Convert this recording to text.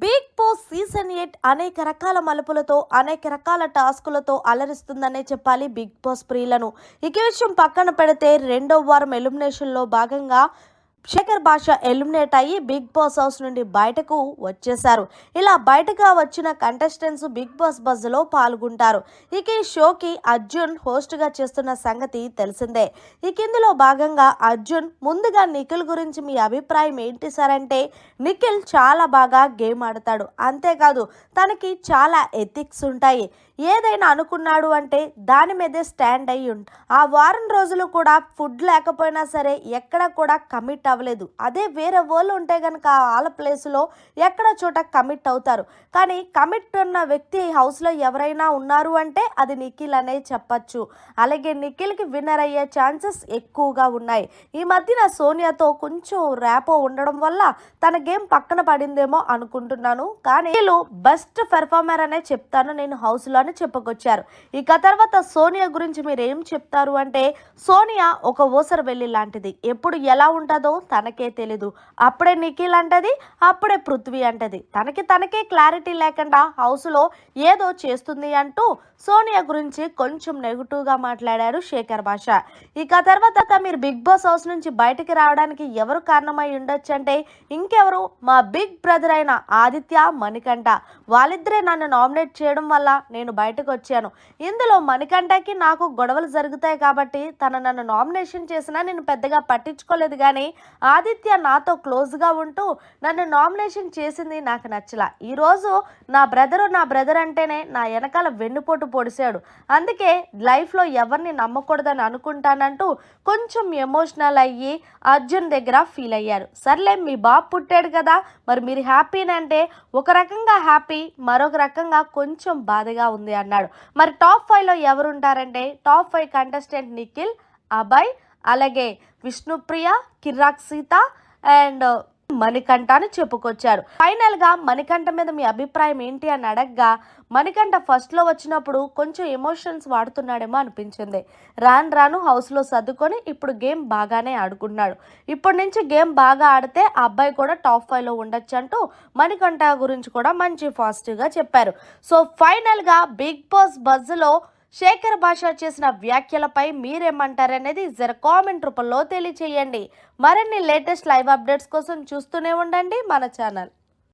Big boss season 8 అనేక రకాల మలుపులతో అనేక రకాల టాస్కులతో అలరిస్తుందనే చెప్పాలి బిగ్ బాస్ ప్రియులను. ఈ విషయం పక్కన పెడితే రెండో వారం ఎలిమినేషన్లో భాగంగా శేఖర్ భాష ఎలిమినేట్ అయ్యి బిగ్ బాస్ హౌస్ నుండి బయటకు వచ్చేశారు. ఇలా బయటగా వచ్చిన కంటెస్టెంట్స్ బిగ్ బాస్ బజ్లో పాల్గొంటారు. ఇక ఈ షోకి అర్జున్ హోస్ట్గా చేస్తున్న సంగతి తెలిసిందే. ఇందులో భాగంగా అర్జున్ ముందుగా నిఖిల్ గురించి మీ అభిప్రాయం ఏంటి సార్ అంటే, నిఖిల్ చాలా బాగా గేమ్ ఆడతాడు, అంతేకాదు తనకి చాలా ఎథిక్స్ ఉంటాయి. ఏదైనా అనుకున్నాడు అంటే దాని మీదే స్టాండ్ అయ్యి ఆ వారం రోజులు కూడా ఫుడ్ లేకపోయినా సరే ఎక్కడ కూడా కమిట్ అవ్వలేదు. అదే వేరే వాళ్ళు ఉంటే కనుక వాళ్ళ ప్లేస్లో ఎక్కడ చోట కమిట్ అవుతారు. కానీ కమిట్ ఉన్న వ్యక్తి హౌస్లో ఎవరైనా ఉన్నారు అంటే అది నిఖిల్ అనే చెప్పచ్చు. అలాగే నిఖిల్కి విన్నర్ అయ్యే ఛాన్సెస్ ఎక్కువగా ఉన్నాయి. ఈ మధ్యన సోనియాతో కొంచెం ర్యాపో ఉండడం వల్ల తన గేమ్ పక్కన పడిందేమో అనుకుంటున్నాను. కానీ వీళ్ళు బెస్ట్ పెర్ఫార్మర్ అనే చెప్తాను నేను హౌస్లో అని చెప్పుకొచ్చారు. ఇక తర్వాత సోనియా గురించి మీరు ఏం చెప్తారు అంటే, సోనియా ఒక ఊసర వెళ్ళి లాంటిది. ఎప్పుడు ఎలా ఉంటుందో తనకే తెలీదు. అప్పుడే నిఖిల్ అంటది, అప్పుడే పృథ్వీ అంటది. తనకే క్లారిటీ లేకుండా హౌస్లో ఏదో చేస్తుంది అంటూ సోనియా గురించి కొంచెం నెగిటివ్గా మాట్లాడారు శేఖర్ భాష. ఇక తర్వాత మీరు బిగ్ బాస్ హౌస్ నుంచి బయటికి రావడానికి ఎవరు కారణమై ఉండొచ్చు అంటే ఇంకెవరు, మా బిగ్ బ్రదర్ అయిన ఆదిత్య, మణికంఠ. వాళ్ళిద్దరే నన్ను నామినేట్ చేయడం వల్ల నేను బయటకు వచ్చాను. ఇందులో మణికంఠకి నాకు గొడవలు జరుగుతాయి కాబట్టి నన్ను నామినేషన్ చేసినా నేను పెద్దగా పట్టించుకోలేదు. కానీ ఆదిత్య నాతో క్లోజ్గా ఉంటూ నన్ను నామినేషన్ చేసింది నాకు నచ్చలా. ఈరోజు నా బ్రదర్ అంటేనే నా వెనకాల వెన్నుపోటు పొడిచాడు. అందుకే లైఫ్లో ఎవరిని నమ్మకూడదని అనుకుంటానంటూ కొంచెం ఎమోషనల్ అయ్యి అర్జున్ దగ్గర ఫీల్ అయ్యారు. సర్లే మీ బాబు పుట్టాడు కదా, మరి మీరు హ్యాపీనంటే ఒక రకంగా హ్యాపీ, మరొక రకంగా కొంచెం బాధగా ఉంది అన్నాడు. మరి టాప్ 5లో ఎవరుంటారంటే టాప్ 5 కంటెస్టెంట్ నిఖిల్, అభయ్, అలాగే విష్ణుప్రియ, కిరాక్ సీత అండ్ మణికంఠ అని చెప్పుకొచ్చారు. ఫైనల్ గా మణికంఠ మీద మీ అభిప్రాయం ఏంటి అని అడగ్గా, మణికంఠ ఫస్ట్ లో వచ్చినప్పుడు కొంచెం ఎమోషన్స్ వాడుతున్నాడేమో అనిపించింది. రాను హౌస్ లో సర్దుకొని ఇప్పుడు గేమ్ బాగానే ఆడుకుంటున్నాడు. ఇప్పటి నుంచి గేమ్ బాగా ఆడితే ఆ అబ్బాయి కూడా టాప్ 5లో ఉండొచ్చు అంటూ మణికంఠ గురించి కూడా మంచి పాజిటివ్ గా చెప్పారు. సో ఫైనల్ గా బిగ్ బాస్ బజ్ లో శేఖర్ భాష చేసిన వ్యాఖ్యలపై మీరేమంటారనేది జర కామెంట్ రూపంలో తెలియచేయండి. మరిన్ని లేటెస్ట్ లైవ్ అప్డేట్స్ కోసం చూస్తూనే ఉండండి మన ఛానల్.